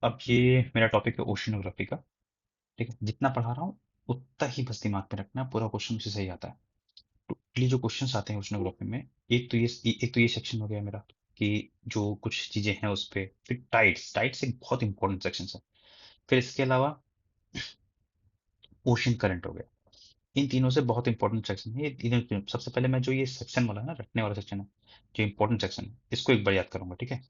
अब ये मेरा टॉपिक है ओशिनोग्राफी का। ठीक है, जितना पढ़ा रहा हूँ उतना ही बस दिमाग में रखना, पूरा क्वेश्चन उसी से ही आता है। टोटली जो क्वेश्चंस आते हैं ओशिनोग्राफी में, एक तो ये सेक्शन हो गया मेरा कि जो कुछ चीजें हैं उस पे। फिर टाइड्स टाइड्स एक बहुत इंपॉर्टेंट सेक्शन है। फिर इसके अलावा ओशन करंट हो गया। इन तीनों से बहुत इंपॉर्टेंट सेक्शन है ये तीनों। सबसे पहले मैं जो ये सेक्शन वाला है ना, रटने वाला सेक्शन है, जो इंपॉर्टेंट सेक्शन है, इसको एक बार याद करूंगा। ठीक है,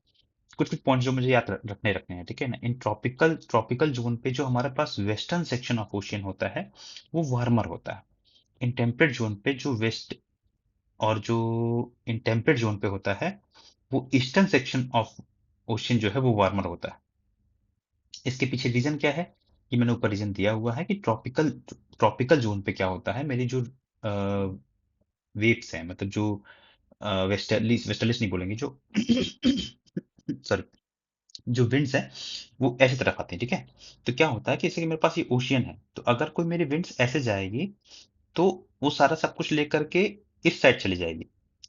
कुछ कुछ पॉइंट जो मुझे याद रखने हैं। ठीक है ना, इन ट्रॉपिकल ट्रॉपिकल जोन पे जो हमारे पास वेस्टर्न सेक्शन ऑफ ओशियन होता है वो वार्मर होता है। इन टेम्परेट जोन पे जो वेस्ट और जो इन टेम्परेट जोन पे होता है वो ईस्टर्न सेक्शन ऑफ ओशियन जो है वो वार्मर होता है। इसके पीछे रीजन क्या है, ये मैंने ऊपर रीजन दिया हुआ है कि ट्रॉपिकल ट्रॉपिकल जोन पे क्या होता है, मेरी जो वेव्स हैं, मतलब जो वेस्टर्लीज वेस्टर्लीज नहीं बोलेंगे, जो सॉरी, जो विंड्स हैं वो ऐसी तरफ आती हैं। ठीक है, तो क्या होता है कि जैसे कि मेरे पास ये ओशियन है, तो अगर कोई मेरी विंड्स ऐसे जाएगी तो वो सारा सब कुछ लेकर के इस साइड चली जाएगी।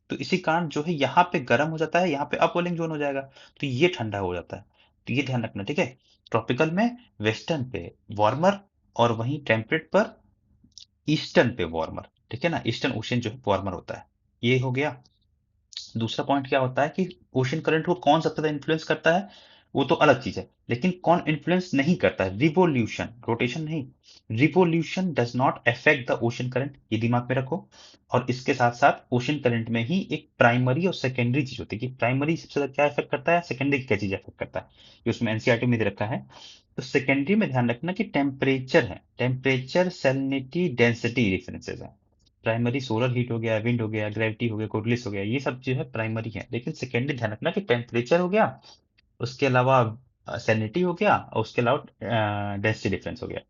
तो इसी कारण जो है यहाँ पे गर्म हो जाता है, यहाँ पे अपवेलिंग जोन हो जाएगा, तो ये ठंडा हो जाता है। तो ये ध्यान रखना। ठीक है, ट्रॉपिकल में वेस्टर्न पे वार्मर और वहीं टेम्परेट पर ईस्टर्न पे वार्मर। ठीक है ना, ईस्टर्न ओशियन जो है वार्मर होता है। ये हो गया। दूसरा पॉइंट क्या होता है कि ओशन करंट को कौन सबसे ज्यादा इन्फ्लुएंस करता है, वो तो अलग चीज है, लेकिन कौन इन्फ्लुएंस नहीं करता है, रिवोल्यूशन, रोटेशन नहीं। Revolution does not affect the ocean current, ये दिमाग में रखो। और इसके साथ साथ ओशन करंट में ही एक प्राइमरी और सेकेंडरी चीज होती है कि प्राइमरी सबसे ज्यादा क्या इफेक्ट करता है, सेकेंडरी क्या चीज इफेक्ट करता है, ये उसमें एनसीईआरटी में दे रखा है। तो सेकेंडरी में ध्यान रखना कि टेम्परेचर है, टेम्परेचर सैलिनिटी डेंसिटी डिफरेंसेस है। प्राइमरी सोलर हीट हो गया, विंड हो गया, ग्रेविटी हो गया, कोरिलेस हो गया, ये सब जो है प्राइमरी है। लेकिन सेकेंडरी ध्यान रखना कि टेम्परेचर हो गया, उसके अलावा सैलिनिटी हो गया, और उसके अलावा डेंसिटी डिफरेंस हो गया।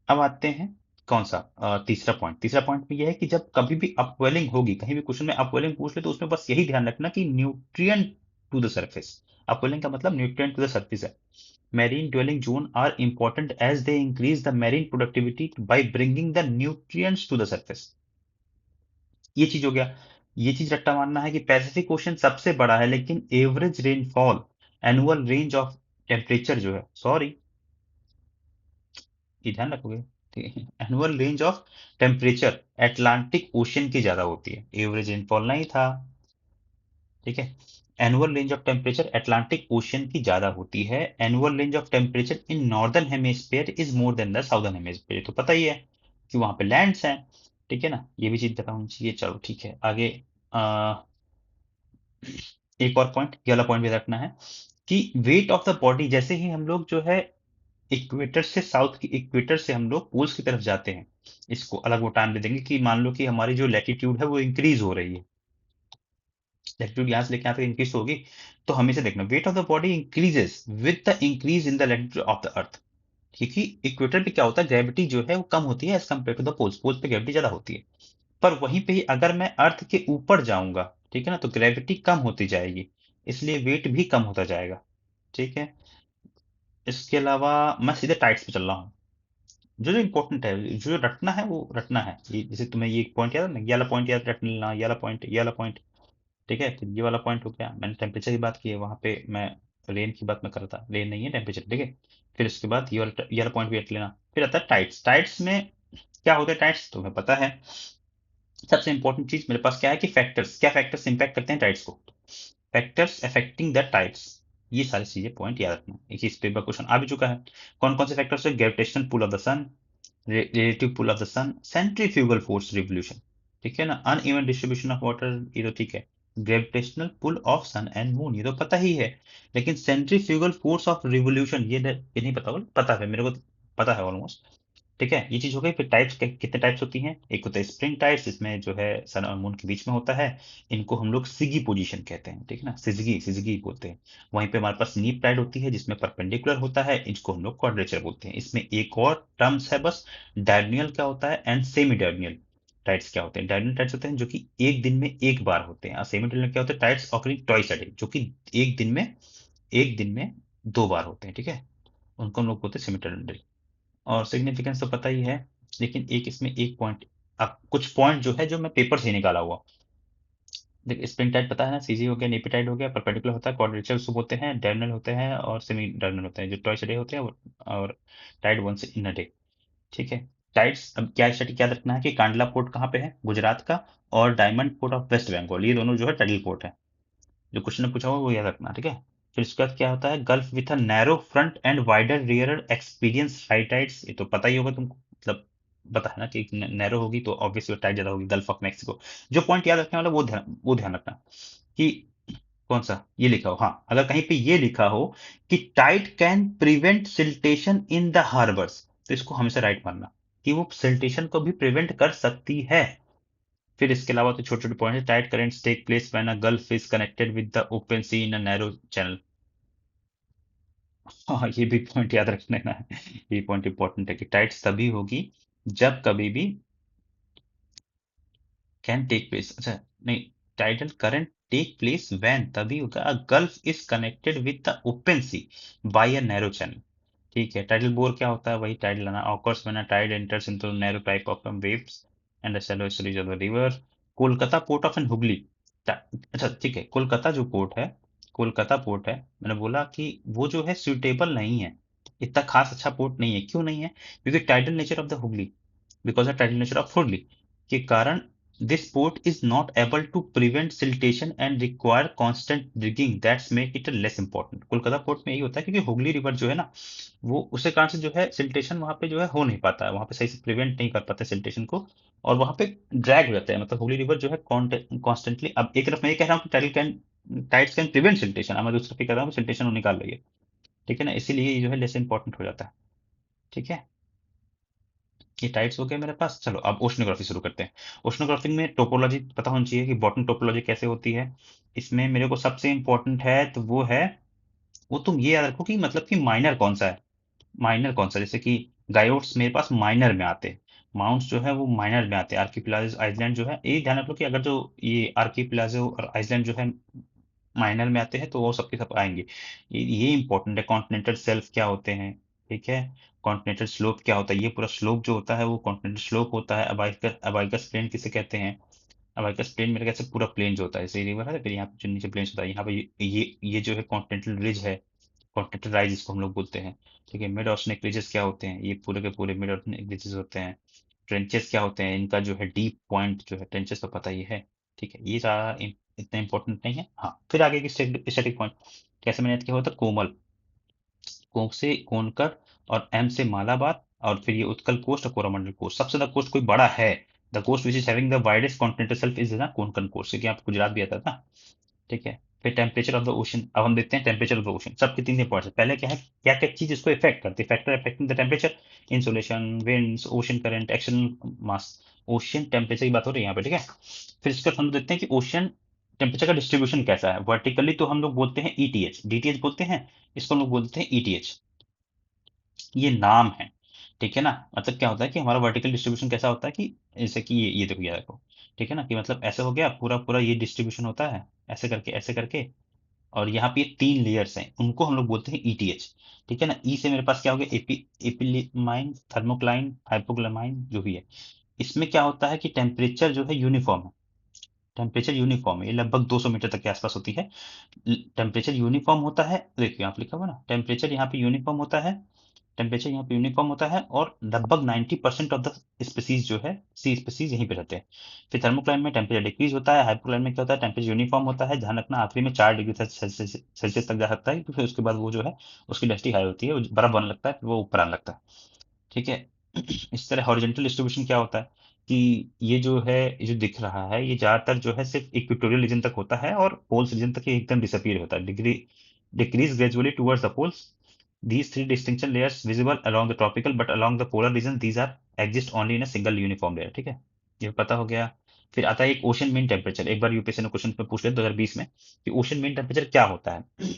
अब आते हैं कौन सा तीसरा पॉइंट में यह है कि जब कभी भी अपवेलिंग होगी, कहीं भी क्वेश्चन में अपवेलिंग पूछ ले तो उसमें बस यही ध्यान रखना कि nutrient to the surface. Upwelling का मतलब न्यूट्रिएंट टू द सरफेस है। Marine dwelling zone are important as they increase the marine productivity by bringing the nutrients to the surface। ये चीज हो गया। ये चीज रट्टा मानना है कि पैसिफिक ओशन सबसे बड़ा है, लेकिन average rainfall, annual range of temperature जो है, सॉरी, ये ध्यान रखोगे, ठीक है, annual range of temperature Atlantic ocean की ज्यादा होती है, एवरेज रेनफॉल नहीं था। ठीक है, annual range of temperature Atlantic ocean की ज्यादा होती है। Annual range of temperature in northern hemisphere is more than the southern hemisphere, तो पता ही है कि वहां पे लैंड्स हैं। ठीक है ना, ये भी चीज पता होनी चाहिए। चलो ठीक है, आगे एक और पॉइंट, ये वाला पॉइंट भी रखना है कि वेट ऑफ द बॉडी, जैसे ही हम लोग जो है इक्वेटर से साउथ की, इक्वेटर से हम लोग पोल्स की तरफ जाते हैं, इसको अलग वो टाइम दे देंगे कि मान लो कि हमारी जो लैटिट्यूड है वो इंक्रीज हो रही है, लैटिट्यूड यहाँ से लेके यहाँ तक इंक्रीज होगी, तो हमेशा देखना weight of the body increases with the increase in the latitude of the earth. क्योंकि इक्वेटर पे क्या होता है, ग्रेविटी जो है वो कम होती है as compared to the poles, poles पे ग्रेविटी ज्यादा होती है। पर वहीं पे ही अगर मैं अर्थ के ऊपर जाऊंगा, ठीक है ना, तो ग्रेविटी कम होती जाएगी, इसलिए वेट भी कम होता जाएगा। ठीक है, इसके अलावा मैं सीधे टाइट्स पे चल रहा हूँ। जो जो इंपॉर्टेंट है, जो रटना है वो रटना है। ये जैसे तुम्हें ये पॉइंट याद है ना, ये वाला पॉइंट याद रट लेना, ये वाला पॉइंट, ये वाला पॉइंट। ठीक है, फिर ये वाला पॉइंट हो गया, मैंने टेम्परेचर की बात की है, वहां पे मैं रेन की बात मैं कर रहा था, रेन नहीं है टेम्परेचर। ठीक है, फिर उसके बाद ये वाला पॉइंट भी रट लेना। फिर आता है टाइट्स। टाइट्स में क्या होता है, टाइट्स तुम्हें पता है। सबसे इंपॉर्टेंट चीज मेरे पास क्या है कि फैक्टर्स, क्या फैक्टर्स इंपैक्ट करते हैं टाइट्स को, फैक्टर्स अफेक्टिंग द टाइड्स। ये सारी चीजें पॉइंट याद रखना, एक इस पे क्वेश्चन आ भी चुका है। कौन कौन से फैक्टर्स है, gravitational pull of the sun, relative pull of the sun, centrifugal force revolution. ठीक है ना, अनइवन डिस्ट्रीब्यूशन ऑफ वाटर, ये तो ठीक है। Gravitational pull of sun and moon, ये तो पता ही है। लेकिन सेंट्रीफ्यूगल फोर्स ऑफ रिवोल्यूशन, ये नहीं पता होगा, पता है मेरे को, पता है ऑलमोस्ट। ठीक है, ये चीज हो गई। फिर टाइप्स कितने टाइप्स होती हैं, एक होता है स्प्रिंग टाइप्स, इसमें जो है सन और मून के बीच में होता है, इनको हम लोग सिगी पोजीशन कहते हैं। ठीक है ना, सिजगी सिजगी बोलते हैं। वहीं पे हमारे पास नीप टाइड होती है जिसमें परपेंडिकुलर होता है, इसको हम लोग क्वाड्रेचर बोलते हैं। इसमें एक और टर्म्स है बस, डायगोनल क्या होता है एंड सेमी डायगोनल टाइड्स क्या होते हैं। डायगोनल टाइड्स होते हैं जो कि एक दिन में एक बार होते हैं, और सेमी डायगोनल क्या होते हैं, tides occurring twice a day, जो कि एक दिन में दो बार होते हैं। ठीक है, उनको हम लोग बोलते हैं सेमी डायगोनल। और सिग्निफिकेंस तो पता ही है, लेकिन एक इसमें एक पॉइंट, अब कुछ पॉइंट जो है जो मैं पेपर से ही निकाला हुआ, देख स्प्रिंग टाइड पता है ना, सीजी हो गया, नेपी टाइड हो गया, परपेंडिकुलर होता है, क्वाड्रेचर सूब होते हैं, डायगोनल होते हैं और सेमी डायगोनल होते हैं, जो ट्वाइस डे होते हैं और tide once in a day. ठीक है। टाइड्स, अब क्या स्टैटिक याद रखना है कि कांडला पोर्ट कहाँ पे है, गुजरात का, और diamond port of West Bengal, ये दोनों जो है टाइडल पोर्ट है। जो क्वेश्चन ने पूछा हुआ वो याद रखना, ठीक है। फिर इसके बाद क्या होता है, gulf with a narrow front end wider rear experience high tides, ये तो पता ही होगा तुमको, मतलब पता है ना कि नैरो होगी तो ऑब्वियसली टाइड ज्यादा होगी, गल्फ ऑफ मैक्सिको। जो पॉइंट याद रखने वाला वो ध्यान रखना कि कौन सा ये लिखा हो, हाँ अगर कहीं पे ये लिखा हो कि tide can prevent siltation in the harbours, तो इसको हमेशा राइट मानना कि वो सिल्टेशन को भी प्रिवेंट कर सकती है। फिर इसके अलावा तो छोटे छोटे पॉइंट है, tide currents take place when a gulf is connected with the open sea in a narrow channel. हाँ ये भी पॉइंट याद रखना है, ये पॉइंट इंपॉर्टेंट है कि टाइड्स तभी होगी जब कभी भी कैन टेक प्लेस, अच्छा नहीं, tidal current take place when, तभी होगा a gulf is connected with the open sea by a narrow channel. ठीक है। टाइडल बोर क्या होता है, वही टाइडल लाना, occurs when a tide enters into narrow pipe of waves and the shallow storage of the river. Kolkata port of an Hooghly, अच्छा ठीक है, कोलकाता जो पोर्ट है, कोलकाता पोर्ट है, मैंने बोला कि वो जो है सुटेबल नहीं है, इतना खास अच्छा पोर्ट नहीं है, क्यों नहीं है, क्योंकि tidal nature of the Hooghly, because of tidal nature of Hooghly के कारण this port is not able to prevent siltation and require constant digging that's make it less important। Kolkata port में यही होता है क्योंकि हुगली रिवर जो है ना, वो उसी कारण से जो है सिल्टेशन वहां पे जो है हो नहीं पाता है, वहां पे सही से प्रिवेंट नहीं कर पाते सिल्टेशन को, और वहां पे ड्रैग हो जाता है, मतलब हुगली रिवर जो है कॉन्स्टेंटली, अब एक तरफ मैं ये कह रहा हूँ कि टाइड्स कैन प्रिवेंट सिल्टेशन, अब मैं दूसरी तरफ ये कह रहा हूँ सिल्टेशन वो निकाल रही है। ठीक है ना, इसीलिए ये जो है लेस इंपॉर्टेंट हो जाता है। ठीक है। ये टाइप्स हो गए मेरे पास, चलो अब ओशनोग्राफी शुरू करते हैं। ओशनोग्राफी में टोपोलॉजी पता होनी चाहिए कि बॉटम टोपोलॉजी कैसे होती है। इसमें मेरे को सबसे इंपॉर्टेंट है तो वो है, वो तुम ये याद रखो कि मतलब कि माइनर कौन सा है, माइनर कौन सा, जैसे कि गायोट्स मेरे पास माइनर में आते हैं, माउंट्स जो है वो माइनर में आते हैं, आर्किपिलागो आइसलैंड जो है, ये ध्यान रखो कि अगर जो ये आर्किपिलागो और आइसलैंड जो है माइनर में आते हैं तो वो सबके सब आएंगे। ये इंपॉर्टेंट है, कॉन्टिनेंटल शेल्फ क्या होते हैं, ठीक है, कॉन्टिनेंटल स्लोप क्या होता है, ये पूरा स्लोप जो होता है वो कॉन्टिनेंटल स्लोप होता है। अबाइकस प्लेन किसे कहते हैं, अबाइकस प्लेन मेरे ख्याल से पूरा प्लेन जो होता है, जैसे रिवर है फिर यहाँ पे जो नीचे प्लेन होता है, यहाँ पे ये जो है कॉन्टिनेंटल रिज है, कॉन्टिनेंटल राइज जिसको हम लोग बोलते हैं। ठीक है। मिड ओशनिक रिजेस क्या होते हैं, ये पूरे के पूरे मिड ओशनिक रिजेस होते हैं। ट्रेंचेस क्या होते हैं, इनका जो है डीप पॉइंट जो है ट्रेंचेस तो पता ही है। ठीक है, ये सारा इतना इंपॉर्टेंट नहीं है। हाँ फिर आगे की स्टैटिक पॉइंट कैसे मैंने किया होता, कोमल, कोक से कोनकर, और एम से मालाबार, और फिर ये उत्कल कोस्ट और कोरोमंडल कोस्ट। सबसे ज्यादा कोस्ट कोई बड़ा है, the coast which is having the widest continental shelf is ना कोंकण कोस्ट, क्योंकि यहाँ पे गुजरात भी आता था। ठीक है। फिर टेम्परेचर ऑफ द ओशन, अब हम देखते हैं टेम्परेचर ऑफ द ओशन, सबके तीन पॉइंट्स है। पहले क्या है, क्या क्या चीज इसको इफेक्ट करती है, factor affecting the temperature, insolation, winds, ocean current, external mass. Ocean temperature की बात हो रही है यहाँ पे, ठीक है। फिर इसका हम देखते हैं कि ओशन टेम्परेचर का डिस्ट्रीब्यूशन कैसा है। वर्टिकली तो हम लोग बोलते हैं ईटीएच, डीटीएच बोलते हैं, इसको हम लोग बोलते हैं ईटीएच, ये नाम है। ठीक है ना, मतलब क्या होता है कि हमारा वर्टिकल डिस्ट्रीब्यूशन कैसा होता है कि जैसे कि ये देखो, ये देखो, ठीक है ना, कि मतलब ऐसे हो गया पूरा पूरा ये डिस्ट्रीब्यूशन होता है, ऐसे करके ऐसे करके, और यहाँ पे ये तीन लेयर्स हैं, उनको हम लोग बोलते हैं ईटीएच। ठीक है ना, ई से मेरे पास क्या हो गया, एपिलिमाइन, थर्मोक्लाइन, हाइपोग्लामाइन, जो भी है। इसमें क्या होता है कि टेम्परेचर जो है यूनिफॉर्म है, टेम्परेचर यूनिफॉर्म है, ये लगभग 200 मीटर तक के आसपास होती है। टेम्परेचर यूनिफॉर्म होता है, देखिए आप लिखा हुआ ना, टेम्परेचर यहाँ पे यूनिफॉर्म होता है, टेम्परेचर यहाँ पे यूनिफॉर्म होता है, और लगभग 90% ऑफ द स्पीसीज जो है, सी स्पीसीज यहीं पे रहते हैं। फिर थर्मोक्लाइन में टेम्परेचर डिक्रीज होता है, हाइपोक्लाइन में क्या होता है, टेम्परेचर यूनिफॉर्म होता है, ध्यान रखना आखिरी में 4 डिग्री सेल्सियस तक जा सकता है, क्योंकि उसके बाद वो जो है उसकी डेंसिटी हाई होती है, वो बर्फ बनने लगता है, फिर वो ऊपर आने लगता है। ठीक है। इस तरह हॉरिजॉन्टल डिस्ट्रीब्यूशन क्या होता है कि ये जो है, ये जो दिख रहा है, ये ज्यादातर जो है सिर्फ इक्वेटोरियल रीजन तक होता है, और पोल्स रीजन तक ये एकदम डिसअपीयर होता है, degree decrease gradually towards the poles. These three distinction layers visible along the tropical but along the polar region these are exist only in a single uniform layer। ठीक है, ये पता हो गया। फिर आता है एक ओशन मीन टेम्परेचर, एक बार यूपीएससी ने क्वेश्चन में पूछ लिया 2020 में कि ओशन मीन टेम्परेचर क्या होता है।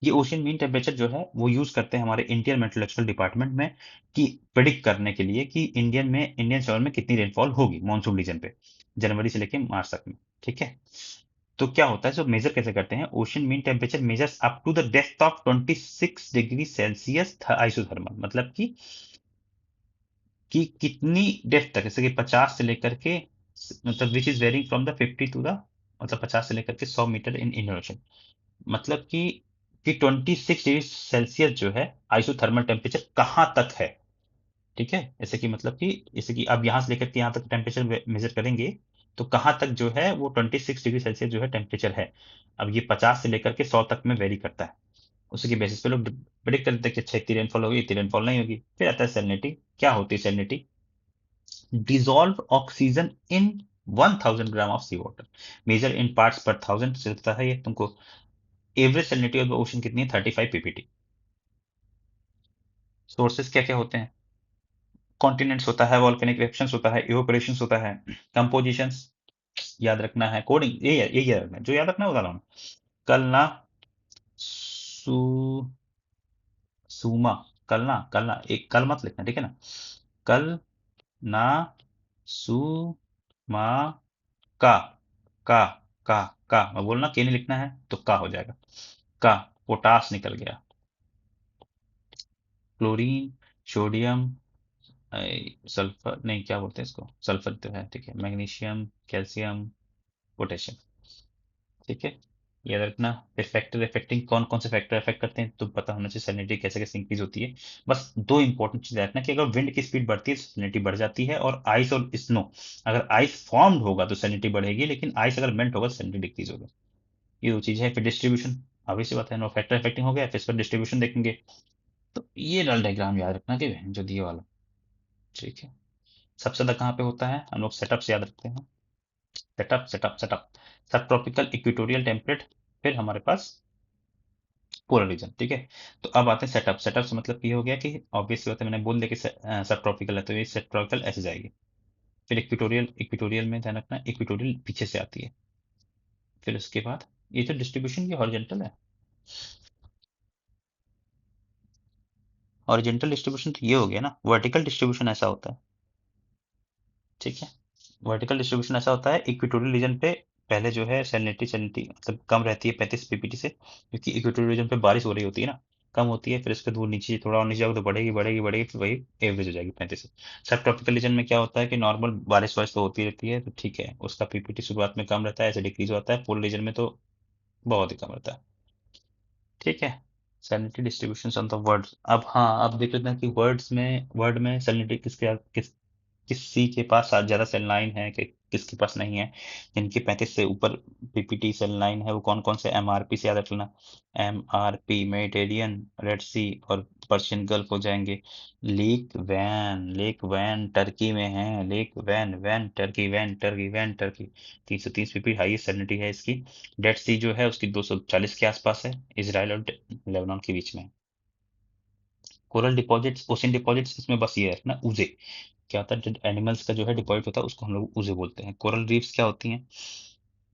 ये ओशन मीन टेम्परेचर जो है वो यूज करते हैं हमारे इंडियन मेट्रोलॉजिकल डिपार्टमेंट में, कि प्रिडिक्ट करने के लिए कि इंडियन सॉइल में कितनी रेनफॉल होगी मॉनसून रीजन पे, जनवरी से लेकर मार्च तक में। ठीक है। तो क्या होता है, जो मेजर कैसे करते हैं, ocean mean temperature measures up to the depth of 26 degree Celsius isothermal, मतलब कि कितनी डेप्थ तक, जैसे कि 50 से लेकर के मतलब which is varying from the 50 to the, मतलब 50 से लेकर के 100 मीटर इन इंडियन ओशन। मतलब कि 26 डिग्री सेल्सियस जो है आइसोथर्मल टेम्परेचर कहाँ तक है। ठीक है, जैसे कि अब यहाँ से लेकर के यहाँ तक टेम्परेचर मेजर करेंगे, तो कहाँ तक जो है वो 26 डिग्री सेल्सियस जो है टेम्परेचर है। अब ये 50 से लेकर के 100 तक में वेरी करता है। उसी के बेसिस पे लोग प्रिडिक्ट करते हैं कि अच्छा इतनी रेनफॉल होगी, इतनी रेनफॉल नहीं होगी। फिर आता है सैलिनिटी। क्या होती है salinity? Dissolve oxygen in 1000 gram of sea water, measure in parts per thousand चलता है ये तुमको। Average salinity of the ocean कितनी है? 35 ppm। सोर्सेस क्या क्या होते हैं? कॉन्टिनेंट्स होता है, वॉल्केनिक इरेप्शंस होता है, इवेपोरेशंस होता है, कंपोजिशंस याद रखना है, कोडिंग ये याद रखना है, जो याद रखना है बता रहा हूँ। कल ना सू सूमा कल ना एक कल मत लिखना, ठीक है ना। कल ना सू मा का का का मैं बोलना के नहीं लिखना है तो का हो जाएगा। का पोटास निकल गया, क्लोरीन, सोडियम, सल्फर नहीं, क्या बोलते हैं इसको, सल्फर तो है, ठीक है, मैग्नीशियम, कैल्शियम, पोटेशियम। ठीक है, याद रखना। फिर फैक्टर इफेक्टिंग, कौन कौन से फैक्टर इफेक्ट करते हैं तो पता होना चाहिए। सैलिनिटी कैसे कैसे इंक्रीज होती है। बस दो इंपॉर्टेंट चीज रखना कि अगर विंड की स्पीड बढ़ती है तो सैलिनिटी बढ़ जाती है, और आइस और स्नो, अगर आइस फॉर्म्ड होगा तो सैलिनिटी बढ़ेगी, लेकिन आइस अगर मेल्ट होगा तो सैलिनिटी डिक्रीज होगा। ये दो चीज है। फिर डिस्ट्रीब्यूशन, अभी से बात है, नो फैक्टर इफेक्टिंग हो गया, फिर इस पर डिस्ट्रीब्यूशन देखेंगे। तो ये डल डायग्राम याद रखना कि जो दिए वाला। ठीक है, सबसे ज्यादा कहाँ पे होता है, हम लोग सेटअप से याद रखते हैं। सेटअप सब ट्रॉपिकल, इक्वेटोरियल, टेम्परेट, फिर हमारे पास पोलर रीजन। ठीक है, तो अब आते हैं सेटअप। सेटअप से मतलब ये हो गया कि ऑब्वियस बात है, मैंने बोल दिया कि सब ट्रॉपिकल है तो ये सब ट्रॉपिकल ऐसे जाएगी। फिर इक्वेटोरियल, इक्वेटोरियल में ध्यान रखना इक्वेटोरियल पीछे से आती है। फिर उसके बाद ये तो डिस्ट्रीब्यूशन की हॉरिजेंटल है। हॉरिजेंटल डिस्ट्रीब्यूशन तो ये हो गया ना। वर्टिकल डिस्ट्रीब्यूशन ऐसा होता है। ठीक है, वर्टिकल डिस्ट्रीब्यूशन ऐसा होता है, इक्वेटोरियल रीजन पे पहले जो है सैलिनिटी मतलब कम रहती है 35 ppt से, क्योंकि इक्वेटोरियल रीजन पे बारिश हो रही होती है ना, कम होती है। फिर इसके बाद वो नीचे, थोड़ा और नीचे जाओगे तो बढ़ेगी बढ़ेगी बढ़ेगी, फिर वही एवरेज हो जाएगी 35 से। सब ट्रॉपिकल रीजन में क्या होता है कि नॉर्मल बारिश वारिश तो होती रहती है, तो ठीक है, उसका पीपीटी शुरुआत में कम रहता है, ऐसे डिक्रीज होता है। पोलर रीजन में तो बहुत ही कम रहता है। ठीक है, salinity distribution on the words. अब हाँ, अब देख लेते हैं कि वर्ड में सैलिनिटी किसी के पास ज्यादा सेल लाइन है कि किसके पास नहीं है। जिनकी 35 से ऊपर पीपीटी सेल लाइन है वो कौन कौन से, एमआरपी से याद रखना। एमआरपी मेडिटेरियन, रेड सी और पर्शियन गल्फ हो जाएंगे। लेक वैन टर्की में है। Lake Van, Van Turkey, Van Turkey, Van Turkey. 330 PP highest salinity है इसकी। डेड सी जो है उसकी 240 के आसपास है, इसराइल और लेबनान के बीच में। कोरल डिपॉजिट्स, ओशन डिपॉजिट्स, इसमें बस ये है ना, उजे क्या होता है, एनिमल्स का जो है डिपॉजिट होता है उसको हम लोग उसे बोलते हैं। कोरल रीफ्स क्या होती हैं,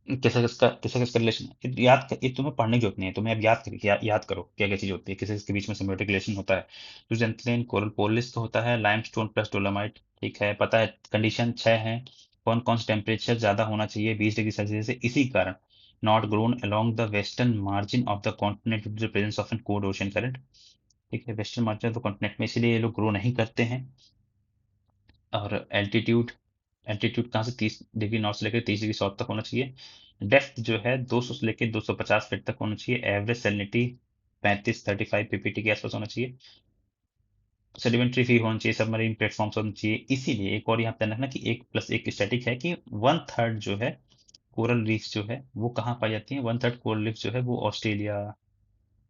किसका रिलेशन, ये तुम्हें पढ़ने की जरूरत नहीं है, तुम्हें अब याद करो क्या क्या चीज होती है, किसी किसके बीच में सिम्बियोटिक रिलेशन होता है। तो जेंटलिन कोरल पोलिस का होता है लाइमस्टोन प्लस डोलोमाइट। ठीक है, पता है कंडीशन 6 है। कौन कौन सा टेम्परेचर ज्यादा होना चाहिए 20 डिग्री सेल्सियस से, इसी कारण not grown along the western margin of the continent with the presence of an cold ocean current. ठीक है, western margin of the continent में इसीलिए ये लोग ग्रो नहीं करते हैं। और एल्टीट्यूड, एल्टीट्यूड कहाँ से, 30 डिग्री नॉर्थ से लेकर 30 डिग्री साउथ तक होना चाहिए। डेप्थ जो है 200 से लेकर 250 फीट तक होना चाहिए। एवरेज सैलिनिटी 35-35 पीपीटी के आसपास होना चाहिए। सेडिमेंट्री फ्री होना चाहिए, सबमरीन प्लेटफॉर्म होना चाहिए। इसीलिए एक और यहाँ पे ध्यान रखना कि 1+1 स्टैटिक है, कि 1/3 जो है कोरल रीफ जो है वो कहाँ पाई जाती है। 1/3 कोरल रीफ जो है वो ऑस्ट्रेलिया,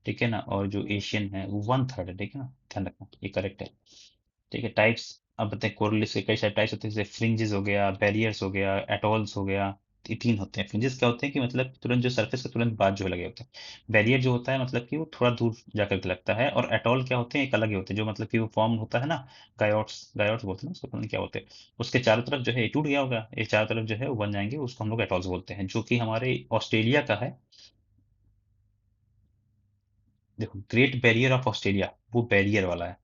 ठीक है ना, और जो एशियन है वो 1/3 है। ठीक है ना, ध्यान रखना ये करेक्ट है। ठीक है, टाइप्स। अब बताए कोरल के कई सारे टाइप्स होते हैं, जैसे फ्रिंजेस हो गया, बैरियर्स हो गया, एटॉल्स हो गया। ये 3 होते हैं। फ्रिंजेस क्या होते हैं कि मतलब तुरंत जो सरफेस के तुरंत बाद जो लगे होते हैं। बैरियर जो होता है मतलब कि वो थोड़ा दूर जाकर के लगता है। और एटॉल क्या होते हैं, एक अलग ही होते हैं, जो मतलब कि वो फॉर्म होता है ना, गायोट्स गायोट्स बोलते हैं ना उसको, पता नहीं क्या होते हैं। उसके चारों तरफ जो है ये टूट गया होगा, ये चारों तरफ जो है वो बन जाएंगे, उसको हम लोग एटॉल्स बोलते हैं, जो कि हमारे ऑस्ट्रेलिया का है। देखो, ग्रेट बैरियर ऑफ ऑस्ट्रेलिया वो बैरियर वाला है।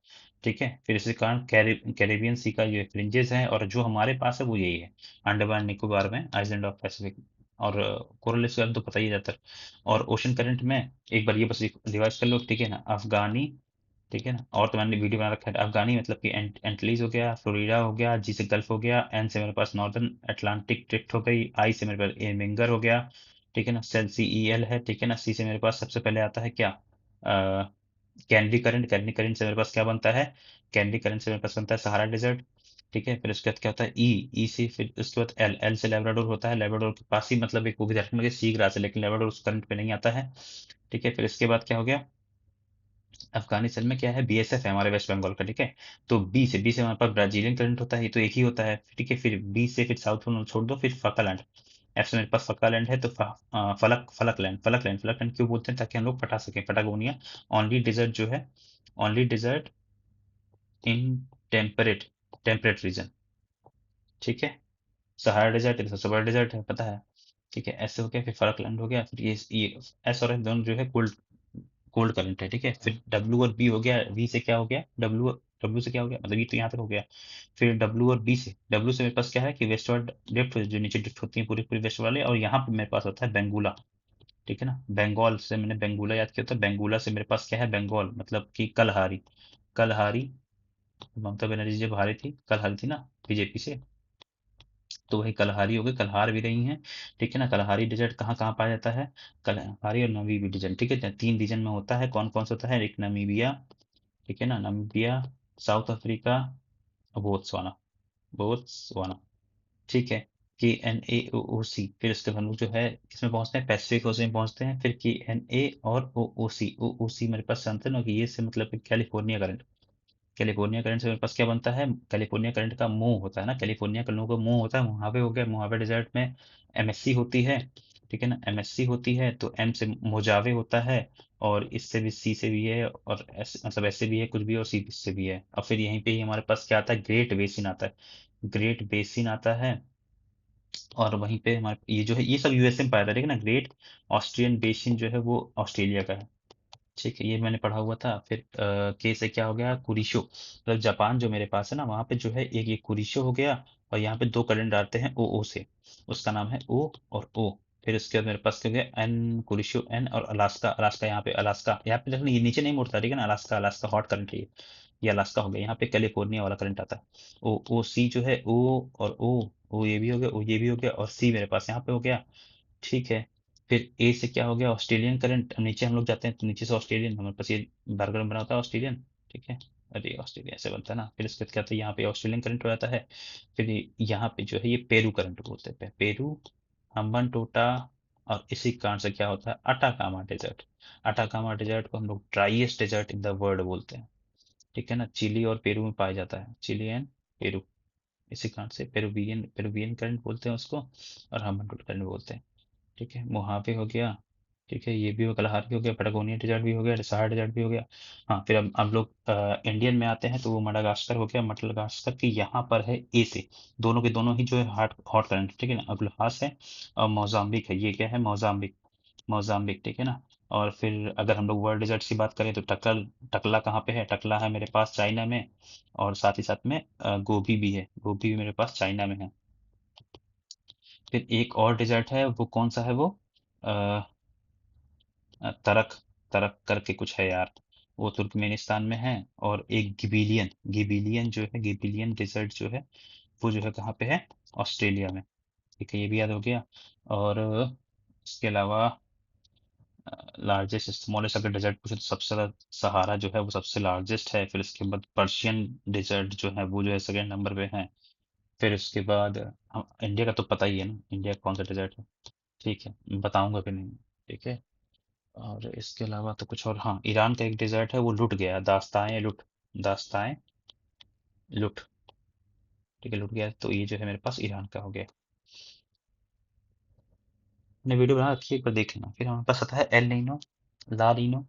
ठीक है, फिर इसी कारण कैरेबियन सी का ये फ्रिंजेस है, और जो हमारे पास है वो यही है, अंडमान निकोबार में, आइलैंड ऑफ पैसिफिक। और कोरल इसका तो पता ही जाता है। और ओशन करंट में एक बार ये बस रिवाइज कर लो, ठीक है ना। अफगानी, ठीक है ना। और तो मैंने वीडियो बना रखा है। अफगानी मतलब कि एंटीलीज हो गया, फ्लोरिडा हो गया, जी से गल्फ हो गया, एन से मेरे पास नॉर्दर्न अटलांटिक ड्रिफ्ट हो गई, आई से मेरे पास एमिंगर हो गया, ठीक है ना, सेल सी ई एल है, ठीक है ना। सी से मेरे पास सबसे पहले आता है क्या, कैनडी करंट। कैनडी करंट से मेरे पास क्या बनता है, कैनडी करंट से मेरे पास बनता है सहारा डेजर्ट, ठीक है। फिर उसके बाद क्या होता है, ई से, फिर उसके बाद एल, एल से लेब्राडोर होता है। लेब्राडोर के पास ही मतलब एक वो भी रखेंगे सी ग्रास है, लेकिन लेब्राडोर उस करंट पे नहीं आता है, ठीक है। फिर इसके बाद क्या हो गया, अफगानिस्तान में क्या है, बीएसएफ है हमारे वेस्ट बंगाल का, ठीक है। तो बी से हमारे पास ब्राजीलियन करंट होता है, ये तो एक ही होता है, ठीक है। फिर बी से फिर साउथ पोल छोड़ दो, फिर फकालैंड। एफ से मेरे पास फकालैंड है, तो फलक लैंड क्यों बोलते हैं, ताकि हम लोग पटा सकें, पटागोनिया। ओनली डिजर्ट जो है, only desert in temperate, temperate region, ठीक है। सहारा डेजर्ट है, सबसे बड़ा डेजर्ट है, पता है, ठीक है। ऐसे हो गया, फिर फलकलैंड हो गया, फिर ये एस और एफ दोनों जो है कोल्ड, कोल्ड करंट है, ठीक है। फिर डब्ल्यू और बी हो गया, वी से क्या हो गया, डब्ल्यू, डब्ल्यू से क्या हो गया, मतलब ये तो यहाँ तक हो गया। फिर डब्ल्यू और बी से, डब्ल्यू से मेरे पास क्या है कि वेस्टवर्ड ड्रिफ्ट, जो नीचे ड्रिफ्ट होती है पूरी पूरी वेस्ट वाले, और यहाँ पे मेरे पास होता है बेंगुला, ठीक है ना। बंगाल से मैंने बेंगुला याद किया था, बेंगुला से मेरे पास क्या है, बंगाल मतलब कि कलहारी, कलहारी, ममता बनर्जी जब हारी थी, कल हारी थी ना बीजेपी से, तो वही कलहारी हो गई, कलहार भी रही हैं, ठीक है ना। कलहारी डिजर्ट कहाँ कहाँ पाया जाता है, कलहारी और नमीबी डिजर्ट, ठीक है। तीन रीजन में होता है, कौन कौन सा होता है, एक नमीबिया, ठीक है ना, Namibia, south Africa, Botswana, Botswana, ठीक है। के एन ए ओ ओ सी, फिर उसके बाद हम लोग जो है किसमें पहुंचते हैं, पैसिफिक ओशन में पहुंचते हैं। फिर के एन ए और ओ ओ सी मेरे पास जानते हैं ना कि ये से मतलब कैलिफोर्निया करंट, कैलिफोर्निया करंट से मेरे पास क्या बनता है, कैलिफोर्निया करंट का मुंह होता है ना, कैलिफोर्निया का लोगों का मुंह होता है, मुहावे हो गया, मुहावे डेजर्ट में एमएससी होती है, ठीक है ना। एमएससी होती है तो एम से मोजावे होता है, और इससे भी सी से भी है, और एस मतलब ऐसे भी है कुछ भी, और सी से भी है। और फिर यहीं पे ही हमारे पास क्या आता है, ग्रेट बेसिन आता है, ग्रेट बेसिन आता है। और वहीं पे हमारे ये जो है ये सब यूएसए में पाया था, ठीक है ना। ग्रेट ऑस्ट्रियन बेसिन जो है वो ऑस्ट्रेलिया का है, ठीक है। ये मैंने पढ़ा हुआ था। फिर के से क्या हो गया, कुरिशो, मतलब जापान जो मेरे पास है ना, वहां पे जो है एक एक कुरिशो हो गया, और यहाँ पे दो करंट आते हैं ओ से, उसका नाम है ओ और ओ। फिर उसके बाद मेरे पास क्या हो गया, एन कुरिशो एन, और अलास्का, अलास्का यहाँ पे, अलास्का यहाँ पे देखना, ये नीचे नहीं मुड़ता, ठीक है ना। अलास्का, अलास्का हॉट करंट है ये अलास्का हो गया। यहाँ पे कैलिफोर्निया वाला करंट आता है, ओ सी जो है, ओ और ओ ये भी हो गया, ओ ये भी हो गया, और सी मेरे पास यहाँ पे हो गया, ठीक है। फिर ए से क्या हो गया, ऑस्ट्रेलियन करंट। नीचे हम लोग जाते हैं तो नीचे से ऑस्ट्रेलियन, हमारे पास ये बर्गर बना होता है ऑस्ट्रेलियन, ठीक है। अरे ऑस्ट्रेलिया से बनता है ना। फिर इसके बाद क्या होता है, यहाँ पे ऑस्ट्रेलियन करंट हो जाता है। फिर यहाँ पे जो है ये पेरू करंट बोलते हैं, पेरू, हम्बन टोटा, और इसी कारण से क्या होता है, अटाकामा डेजर्ट। अटाकामा डेजर्ट को हम लोग driest desert in the world बोलते हैं, ठीक है ना। चिली और पेरू में पाया जाता है, चिली एंड पेरू, इसी कारण से पेरुवियन, पेरुवियन करंट बोलते हैं उसको, और हम्बन टोटा करंट बोलते हैं, ठीक है। मोहावे हो गया, ठीक है, ये भी हो, कलहार भी हो गया, पटागोनिया डेजर्ट भी हो गया, सहारा डेजर्ट भी हो गया। हाँ, फिर अब लोग इंडियन में आते हैं, तो वो मडागास्कर हो गया, मडागास्कर की यहाँ पर है ए से, दोनों के दोनों ही जो है हॉट हॉट करंट, ठीक है ना। अब्लहास है और मोजाम्बिक है, ये क्या है, मोजाम्बिक, मोजाम्बिक, ठीक है ना। और फिर अगर हम लोग वर्ल्ड डेजर्ट की बात करें तो टकल, टकला कहाँ पे है, टकला है मेरे पास चाइना में, और साथ ही साथ में गोभी भी है, गोभी भी मेरे पास चाइना में है। फिर एक और डेजर्ट है, वो कौन सा है, वो तरक, तरक करके कुछ है यार, वो तुर्कमेनिस्तान में है। और एक गिबिलियन, गिबिलियन जो है, गिबिलियन डिजर्ट जो है, वो जो है कहाँ पे है, ऑस्ट्रेलिया में, ठीक है, ये भी याद हो गया। और इसके अलावा लार्जेस्ट स्मॉलेस्ट अगर डेजर्ट पूछे तो सबसे ज्यादा सहारा जो है वो सबसे लार्जेस्ट है। फिर इसके बाद पर्शियन डेजर्ट जो है वो जो है सेकेंड नंबर पे है। फिर उसके बाद इंडिया का तो पता ही है ना, इंडिया का कौन सा डेजर्ट है, ठीक है, बताऊंगा कि नहीं, ठीक है। और इसके अलावा तो कुछ और, हाँ, ईरान का एक डेजर्ट है, वो लुट गया, दास्ताए लुट, दास्ताए लुट, ठीक है, लुट गया, तो ये जो है मेरे पास ईरान का हो गया। मैंने वीडियो बना रखी है, एक बार देख लेना। फिर हमारे पास आता है एल नीनो, ला नीनो,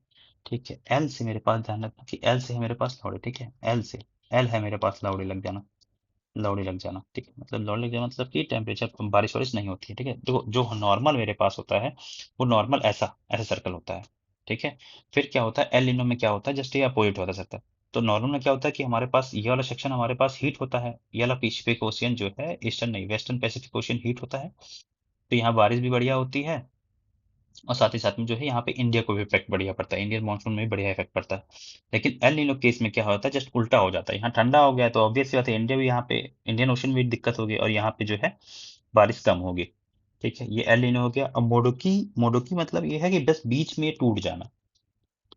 ठीक है। एल से मेरे पास ध्यान रखना कि एल से है मेरे पास लौड़े, ठीक है, एल से, एल है मेरे पास लौड़े लग जाना, लौड़ी लग जाना, ठीक है, मतलब लौड़ी लग जाना मतलब कि टेम्परेचर बारिश वारिश नहीं होती है, ठीक है। देखो जो नॉर्मल मेरे पास होता है, वो नॉर्मल ऐसा ऐसा सर्कल होता है, ठीक है। फिर क्या होता है, एल निनो में क्या होता है, जस्ट ये अपोजिट होता है सर्कल। तो नॉर्मल में क्या होता है कि हमारे पास ये वाला सेक्शन हमारे पास हीट होता है, ये वाला पैसिफिक ओशियन जो है, ईस्टर्न नहीं, वेस्टर्न पैसिफिक ओशियन हीट होता है, तो यहाँ बारिश भी बढ़िया होती है, और साथ ही साथ में जो है यहाँ पे इंडिया को भी इफेक्ट बढ़िया पड़ता है, इंडियन मानसून में भी बढ़िया इफेक्ट पड़ता है। लेकिन एल नीनो केस में क्या होता है, जस्ट उल्टा हो जाता है। यहाँ ठंडा हो गया तो ऑब्वियस सी बात है, इंडिया भी यहाँ पे, इंडियन ओशन में भी दिक्कत होगी और यहाँ पे जो है बारिश कम होगी। ठीक है, ये एल नीनो हो गया। अब मोडोकी, मोडोकी मतलब ये है कि बस बीच में टूट जाना,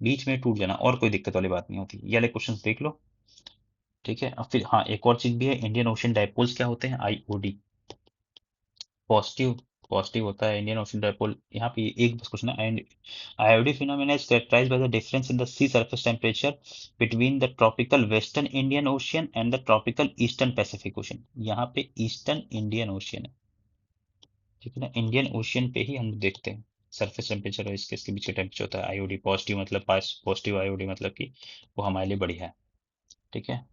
बीच में टूट जाना, और कोई दिक्कत वाली बात नहीं होती। ये वाले क्वेश्चन देख लो। ठीक है, अब फिर हाँ एक और चीज भी है, इंडियन ओशन डायपोल्स क्या होते हैं, आईओडी, पॉजिटिव, पॉजिटिव होता है इंडियन ओशन डायपोल। यहाँ पे एक बस क्वेश्चन है, and IOD phenomena is characterised by the difference in the sea surface temperature between the tropical western Indian ocean and the tropical eastern Pacific ocean. यहाँ पे eastern Indian ocean है, ठीक है ना, इंडियन ओशियन पे ही हम देखते हैं सरफेस टेम्परेचर और इसके बीच का टेम्परेचर होता है। आईओडी पॉजिटिव मतलब पास, पॉजिटिव आईओडी मतलब कि वो हमारे लिए बढ़िया है। ठीक है,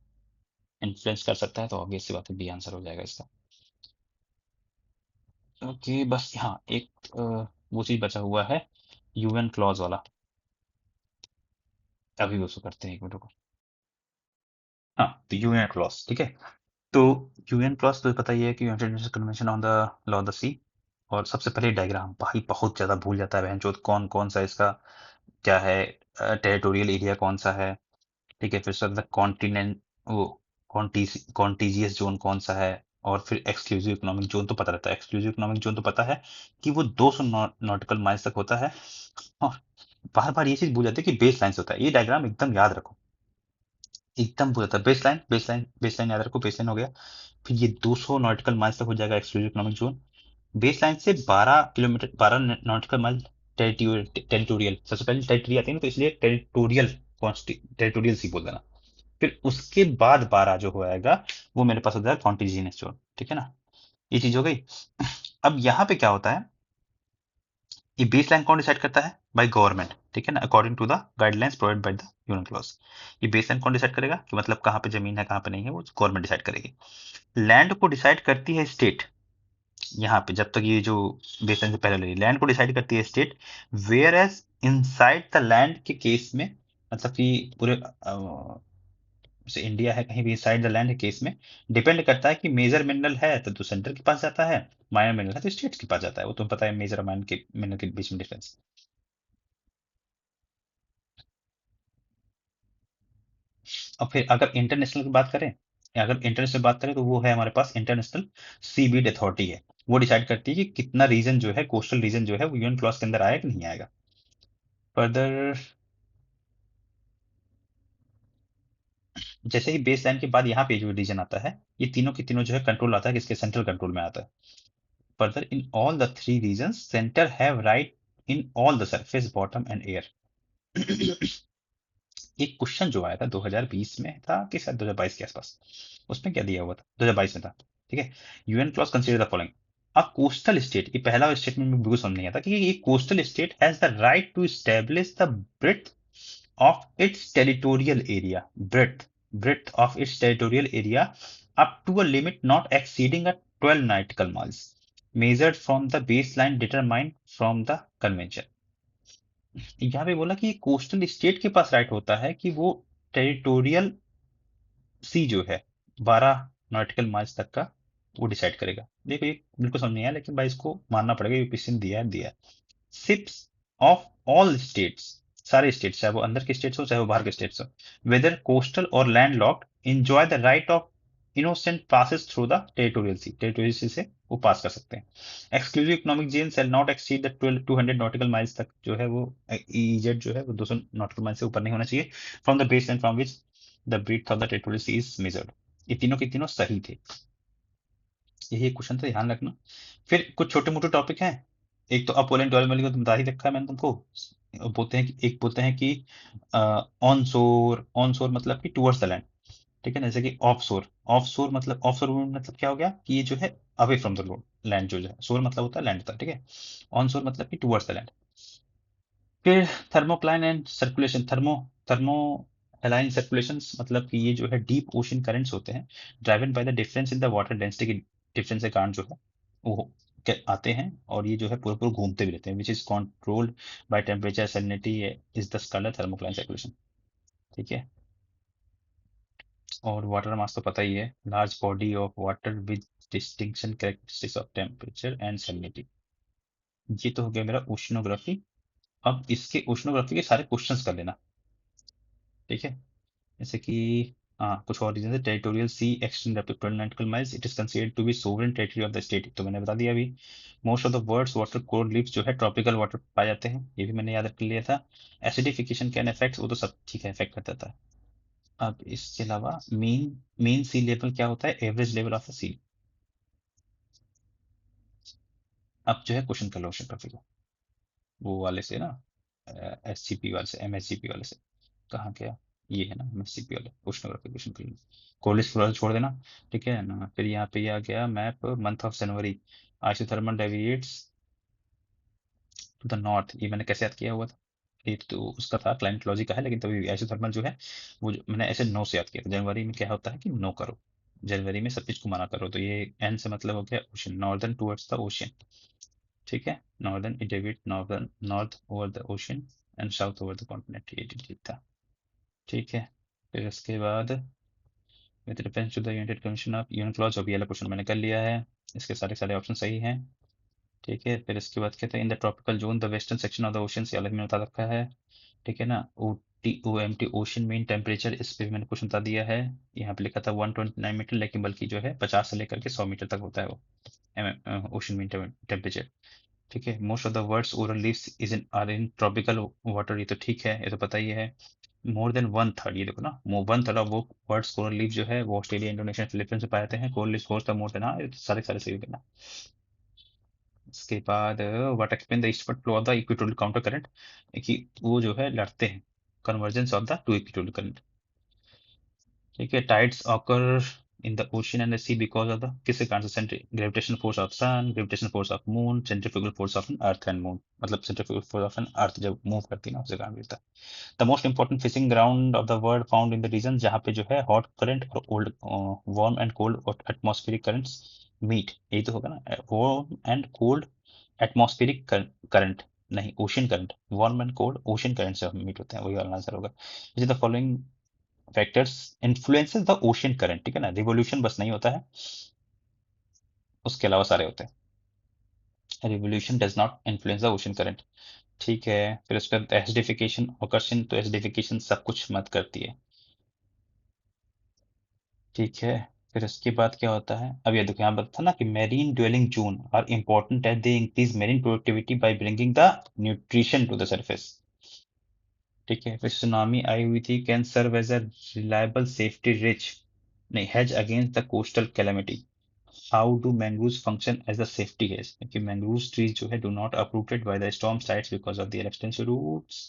इन्फ्लुएंस कर सकता है, तो ऑब्वियस सी बात है बी आंसर हो जाएगा इसका। ओके, बस हाँ एक वो चीज बचा हुआ है, यूएन क्लॉज वाला, अभी उसको करते हैं, एक मिनट को। हाँ, तो यूएन क्लॉज, ठीक है। तो यूएन क्लॉज तो पता ही है कि United Nations Convention on the law of the sea. और सबसे पहले डायग्राम, भाई बहुत ज्यादा भूल जाता है बहनचोद, कौन कौन सा इसका क्या है, टेरिटोरियल एरिया कौन सा है। ठीक है, फिर उसके बाद कॉन्टिनेंट, वो कॉन्टीजियस जोन कौन सा है। और फिर एक्सक्लूसिव इकोनॉमिक जोन तो पता रहता है, एक्सक्लूसिव इकोनॉमिक जोन तो पता है कि वो 200 नॉटिकल माइल्स तक होता है। और बार बार ये चीज भूल जाते हैं कि बेस लाइन से होता है, ये डायग्राम एकदम याद रखो, एकदम भूल जाता है। Base line, base line, base line याद रखो, बेस लाइन हो गया। फिर ये 200 नॉटिकल माइल्स तक हो जाएगा exclusive economic zone. Base line से 12 किलोमीटर, 12 नॉटिकल माइल टेरिटोरियल, सबसे पहले टेरिटरी आती है ना, तो इसलिए टेरिटोरियल, टेरिटोरियल सी बोल देना। फिर उसके बाद 12 जो होएगा वो मेरे पास हो जाएगा कॉन्टिजीनियस जोन। ठीक है ना, ये चीज हो गई। अब यहाँ पे क्या होता है, ये बेस लाइन कौन डिसाइड करता है, बाय गवर्नमेंट। ठीक है ना, according to the guidelines provide by the UN clause. ये बेस लाइन कौन डिसाइड करेगा कि मतलब कहाँ पे जमीन है कहाँ पे नहीं है, वो गवर्नमेंट डिसाइड करेगी। लैंड को डिसाइड करती है स्टेट। यहाँ पे जब तक ये जो बेस लाइन से पहले लगी, लैंड को डिसाइड करती है state. Where as inside the land के केस में, मतलब कि पूरे जैसे इंडिया है, कहीं भी साइड द लैंड है केस में, डिपेंड करता है कि मेजर मिनरल है तो सेंटर के पास जाता है, माइनर मिनरल है तो स्टेट्स के पास जाता है। वो तुम्हें पता है मेजर और माइनर के मिनरल के बीच में डिफरेंस। और फिर अगर इंटरनेशनल की बात करें, या अगर इंटरनेशनल बात करें, तो वो है हमारे पास इंटरनेशनल सीबीड अथॉरिटी है। वो डिसाइड करती है कि कितना रीजन जो है, कोस्टल रीजन जो है, वो यूएन क्लॉज के अंदर आएगा कि नहीं आएगा। फर्दर, जैसे ही बेस लाइन के बाद यहाँ पे जो रीजन आता है, ये तीनों के तीनों जो है कंट्रोल आता है किसके, सेंट्रल कंट्रोल में आता है। Further, in all the three regions, center have right in all the surface, bottom and air. एक क्वेश्चन जो आया था 2020 में था कि शायद 2022 के आसपास, उसमें क्या दिया हुआ था, 2022 में था। ठीक है, UN clause consider the following, a coastal state, ये पहला स्टेटमेंट में बिल्कुल समझ नहीं आता कि ये coastal state has the right to establish the breath of its territorial area, breadth of its territorial area up to a limit not exceeding a 12 nautical miles, measured from the baseline determined from the convention। यहाँ पे बोला कि coastal state के पास right होता है कि वो territorial सी जो है 12 नॉटिकल माइल्स तक का वो डिसाइड करेगा। देखो ये बिल्कुल समझ नहीं आया, लेकिन भाई इसको मानना पड़ेगा, यूपीएससी ने दिया है, दिया है। शिप्स ऑफ ऑल स्टेट्स, सारे स्टेट्स, चाहे वो अंदर के स्टेट्स हो चाहे वो बाहर के स्टेट्स हो, वेदर कोस्टल और land locked, enjoy the right of innocent passes through the territorial C, territorial सी से वो पास कर सकते हैं। Exclusive economic zone shall not exceed the 200 nautical miles तक जो है वो, ईजेड जो है वो 200 नॉटिकल माइल से ऊपर नहीं होना चाहिए, from the base line from which the breath of the territorial sea is measured. ये तीनों के तीनों सही थे, यही एक क्वेश्चन था, ध्यान रखना। फिर कुछ छोटे मोटे टॉपिक हैं। एक तो अपोलेंट डेवलपमेंट को तुम बता ही रखा है मैंने तुमको। बोलते हैं कि, एक बोलते हैं कि ऑन शोर, ऑन शोर मतलब कि टूवर्ड्स द लैंड। ठीक है ना, जैसे कि ऑफ शोर, ऑफ शोर मतलब क्या हो गया कि ये जो है अवे फ्रॉम द लैंड, जो है शोर मतलब होता है लैंड होता है। ठीक है, ऑन शोर मतलब कि टूवर्ड्स द लैंड। फिर thermocline and circulation, thermo align circulation मतलब कि ये जो है डीप ओशन करंट्स होते हैं, driven by the difference in the water density के डिफरेंस के कारण जो है वो आते हैं, और ये जो है पूरे पूरे घूमते भी रहते हैं, which is controlled by temperature salinity, is the scholar thermocline circulation. ठीक है, और वाटर मास तो पता ही है, large body of water with distinction characteristics of temperature and salinity. ये तो हो गया मेरा ओशनोग्राफी। अब इसके ओशनोग्राफी के सारे क्वेश्चंस कर लेना, ठीक है। जैसे कि हाँ, कुछ और रीजन है। Territorial sea extend up to 12 nautical miles, it is considered to be sovereign territory of the state, तो मैंने बता दिया अभी। Most of the world's water core leaves जो है ट्रॉपिकल वाटर पाए जाते हैं, ये भी मैंने याद रख लिया था। एसिडिफिकेशन कैन अफेक्ट, वो तो सब ठीक है, इफेक्ट करता था। अब इसके अलावा मीन मीन सी लेवल क्या होता है, एवरेज लेवल ऑफ द सी। अब जो है क्वेश्चन कर लो ओशन टॉपिक को, वो वाले से ना, SGP वाले से, MSGP वाले से। कहाँ गया, ये है ना MSGP वाले ओशनोग्राफी क्वेश्चन कर लो। कोल्ड पूरा छोड़ देना, ठीक है ना। फिर यहाँ पे ये आ गया map, month of January, isothermal deviates to the north, ये मैंने कैसे याद किया हुआ था, ये तो उसका था क्लाइमेटोलॉजी का है, लेकिन तभी आइसोथर्मल जो है वो मैंने ऐसे नो से याद किया था। जनवरी में क्या होता है कि नो करो, जनवरी में सब चीज को मना करो, तो ये एन से मतलब हो गया ocean, northern towards the ocean, ठीक है। Northern David northern north over the ocean and south over the continent, ये ठीक था, ठीक है। फिर उसके बाद with reference to the united commission of UN clause, अभी वाला क्वेश्चन मैंने कर लिया है, इसके सारे सारे ऑप्शन सही हैं, ठीक है। फिर इसके बाद कहते हैं in the tropical zone the western section of the ocean, से अलग में बता रखा है, ठीक है ना। OMT ओशन मीन टेम्परेचर, इस पे भी मैंने क्वेश्चन बता दिया है। यहाँ पे लिखा था 129 मीटर, लेकिन बल्कि जो है 50 से लेकर के 100 मीटर तक होता है वो ओशन मीन टेम्परेचर, ठीक है। Most of the words oral leaves is in are in tropical water, ये तो ठीक है, ये तो पता ही है। मोर देन वन थर्ड, ये देखो ना, 1/3 ऑफ वो वर्ड्स कोरल लीफ जो है वो ऑस्ट्रेलिया, इंडोनेशिया, फिलीपींस में पाए जाते हैं। Coral leaf course the more than, हाँ ये तो सारे सारे सही हो गए ना। इसके बाद what explain the eastward flow of the equatorial counter current, कि वो जो है लड़ते हैं, convergence of the two equatorial current, ठीक है। Tides occur in the ocean and the sea because of the, किसके कारण से, gravitation force of sun, gravitation force of moon, centrifugal force of an earth and moon, मतलब centrifugal force of an earth जब move करती है ना, उसके कारण भी होता है। The most important fishing ground of the world found in the region, जहाँ पे जो है हॉट करंट और old warm and cold atmospheric currents meet, यही तो होगा ना, warm and cold atmospheric current, नहीं ocean current, warm and cold ocean current से मीट होते हैं, वही वाला आंसर होगा। The following factors influences the ocean current, ठीक है ना, रिवोल्यूशन बस नहीं होता है, उसके अलावा सारे होते हैं। Revolution does not influence the ocean current, ठीक है। फिर उसके बाद एसिडिफिकेशन ऑकर्शन, तो एसिडिफिकेशन सब कुछ मत करती है, ठीक है। फिर उसके बाद क्या होता है, अब ये देखो यहाँ पर था ना कि marine dwelling zone are important at they increase marine productivity by bringing the nutrition to the surface, ठीक है। फिर सुनामी आई हुई थी, can serve as a reliable safety rich, नहीं hedge against the coastal calamity, how do mangroves function as a safety hedge, क्योंकि mangroves trees जो है do not uprooted by the storm sites because of their extensive roots,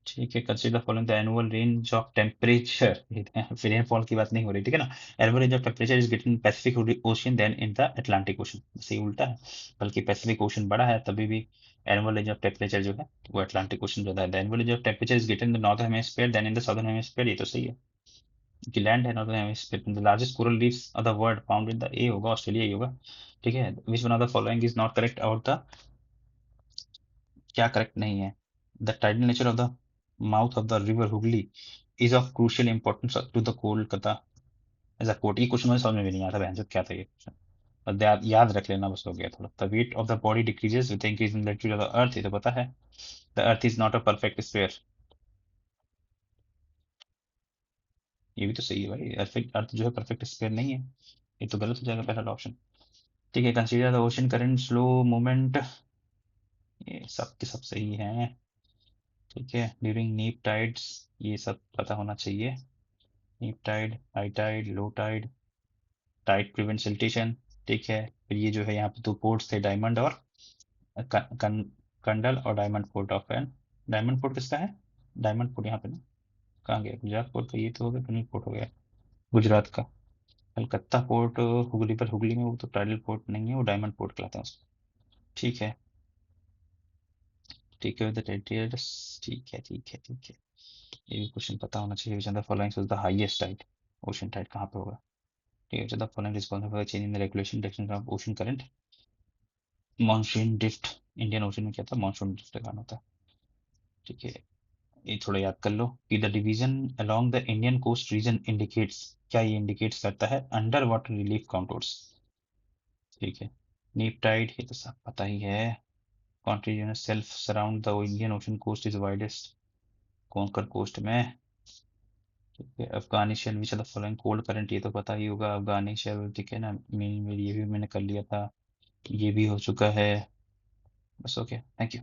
ठीक है। Consider following the annual range of temperature, फिर rainfall की बात नहीं हो रही, ठीक है ना। Annual range of temperature is greater in Pacific ocean than in the Atlantic ocean, सही उल्टा है, बल्कि पैसिफिक ओशन बड़ा है, तभी भी एनुअल रेंज ऑफ टेम्परेचर जो है वो अटलांटिक ओशन ज्यादा है। The annual range of temperature is greater in the northern hemisphere than in the southern hemisphere, ये तो सही है, कि लैंड है northern hemisphere. The largest coral reefs of the world found in the, A होगा Australia ही होगा, ठीक है। Which one of the following is not correct, और द, क्या करेक्ट नहीं है, the tidal nature of the mouth of the river Hooghly is of crucial importance to the Kolkata as a port, ये क्वेश्चन मुझे समझ में भी नहीं आता बहन, क्या था ये क्वेश्चन, बस याद रख लेना बस, हो गया थोड़ा। The weight of the body decreases with increase in latitude of the earth, ये तो पता है। The earth is not a perfect sphere, ये भी तो सही है भाई, अर्थ अर्थ जो है परफेक्ट स्फीयर नहीं है, ये तो गलत हो जाएगा पहला ऑप्शन, ठीक है। Consider the ocean current slow movement, ये सब के सब सही है, ठीक है। ड्यूरिंग नीप टाइड्स, ये सब पता होना चाहिए, neap tide, high tide, low tide, tide prevent siltation, ठीक है। फिर ये जो है यहाँ पे दो पोर्ट्स थे, डायमंड और कंडल, और diamond port of an, diamond port किसका है, डायमंड पोर्ट यहाँ पे ना, कहाँ गया, गुजरात पोर्ट का, ये तो हो गया कनल पोर्ट हो गया गुजरात का। कलकत्ता पोर्ट हुगली पर, हुगली में वो तो टाइडल पोर्ट नहीं है, वो डायमंड पोर्ट कहलाते हैं उसको, ठीक है, ठीक है। विद द टेरिटोरियल्स, ठीक है ठीक है ठीक है, ये भी क्वेश्चन पता होना चाहिए। Which the following is the highest tide, ocean tide कहाँ पे होगा, ठीक है। Which the following responsible for change in the regulation direction of ocean current, monsoon drift, Indian ocean में क्या था, मॉनसून ड्रिफ्ट का कारण होता है, ठीक है। ये थोड़ा याद कर लो कि the division along the Indian coast region indicates, क्या ये इंडिकेट्स करता है, अंडर वाटर रिलीफ कॉन्टूर्स, ठीक है। नीप टाइड, ये तो सब पता ही है। Continuous shelf surround the Indian Ocean coast is widest Konkan coast में। ठीक है, अफगानी शेल which are the following cold current, ये तो पता ही होगा, अफगानी शेल, ठीक है ना। मेरी ये भी मैंने कर लिया था, ये भी हो चुका है। बस, ओके, थैंक यू।